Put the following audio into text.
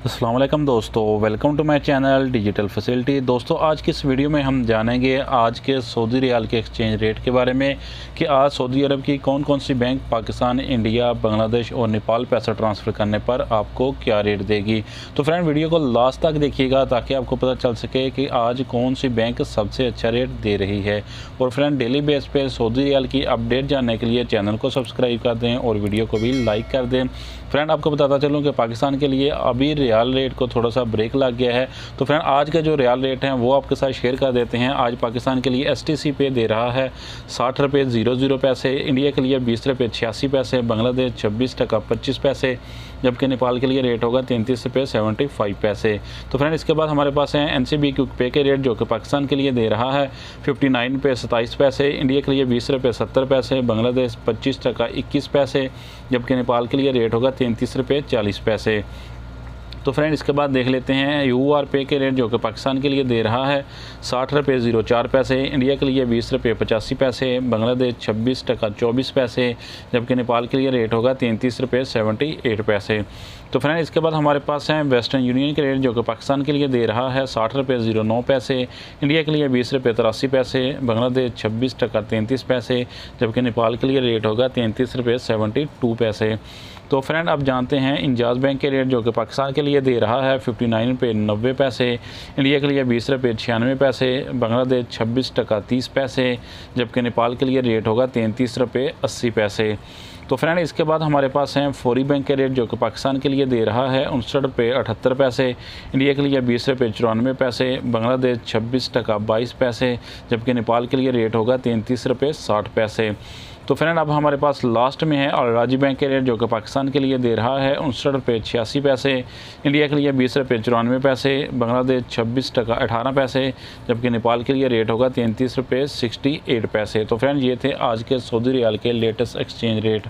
अस्सलाम वालेकुम दोस्तों, welcome to my channel digital facility. दोस्तों, आज की इस वीडियो में हम जानेंगे आज के सऊदी रियाल के एक्सचेंज रेट के बारे में कि आज सऊदी अरब की कौन कौन सी बैंक पाकिस्तान, इंडिया, बांग्लादेश और नेपाल पैसा ट्रांसफ़र करने पर आपको क्या रेट देगी। तो फ्रेंड, वीडियो को लास्ट तक देखिएगा ताकि आपको पता चल सके कि आज कौन सी बैंक सबसे अच्छा रेट दे रही है। और फ्रेंड, डेली बेस पे सऊदी रियाल की अपडेट जानने के लिए चैनल को सब्सक्राइब कर दें और वीडियो को भी लाइक कर दें। फ्रेंड, आपको बताता चलूँ कि पाकिस्तान के लिए अभी रियाल रेट को थोड़ा सा ब्रेक लग गया है। तो फ्रेंड, आज के जो रियाल रेट हैं वो आपके साथ शेयर कर देते हैं। आज पाकिस्तान के लिए STC पे दे रहा है 60 रुपये 00 पैसे, इंडिया के लिए 20 रुपये 86 पैसे, बांग्लादेश 26 टका 25 पैसे, जबकि नेपाल के लिए रेट होगा 33 रुपये 75 पैसे। तो फ्रेंड, इसके बाद हमारे पास हैं NCB क्विक पे के रेट, जो कि पाकिस्तान के लिए दे रहा है 59 रुपये 27 पैसे, इंडिया के लिए 20 रुपये 70 पैसे, बांग्लादेश 25 टका 21 पैसे, जबकि नेपाल के लिए रेट होगा 33 रुपये 40 पैसे। तो फ्रेंड, इसके बाद देख लेते हैं UR पे के रेट, जो कि पाकिस्तान के लिए दे रहा है 60 रुपये 04 पैसे, इंडिया के लिए 20 रुपये 85 पैसे, बांग्लादेश 26 टका 24 पैसे, जबकि नेपाल के लिए रेट होगा 33 रुपये 78 पैसे। तो फ्रेंड, इसके बाद हमारे पास हैं वेस्टर्न यूनियन के रेट, जो कि पाकिस्तान के लिए दे रहा है 60 रुपये 09 पैसे, इंडिया के लिए 20 रुपये 83 पैसे, बांग्लादेश 26 टका 33 पैसे, जबकि नेपाल के लिए रेट होगा 33 रुपये 72 पैसे। तो फ्रेंड, अब जानते हैं इंजाज़ बैंक के रेट, जो कि पाकिस्तान के लिए दे रहा है 59 रुपये 90 पैसे, इंडिया के लिए 20 रुपये 96 पैसे, बांग्लादेश 26 टका 30 पैसे, जबकि नेपाल के लिए रेट होगा 33 रुपये 80 पैसे। तो फ्रेंड, इसके बाद हमारे पास हैं फौरी बैंक के रेट, जो कि पाकिस्तान के लिए दे रहा है 59 रुपये 78 पैसे, इंडिया के लिए 20 रुपये 94 पैसे, बांग्लादेश 26 टका 22 पैसे, जबकि नेपाल के लिए रेट होगा 33 रुपये 60 पैसे। तो फ्रेंड, अब हमारे पास लास्ट में है और राजी बैंक के रेट, जो कि पाकिस्तान के लिए दे रहा है 59 रुपये 86 पैसे, इंडिया के लिए 20 रुपये 94 पैसे, बांग्लादेश 26 टका 18 पैसे, जबकि नेपाल के लिए रेट होगा 33 रुपये 68 पैसे। तो फ्रेंड, ये थे आज के सऊदी रियाल के लेटेस्ट एक्सचेंज रेट।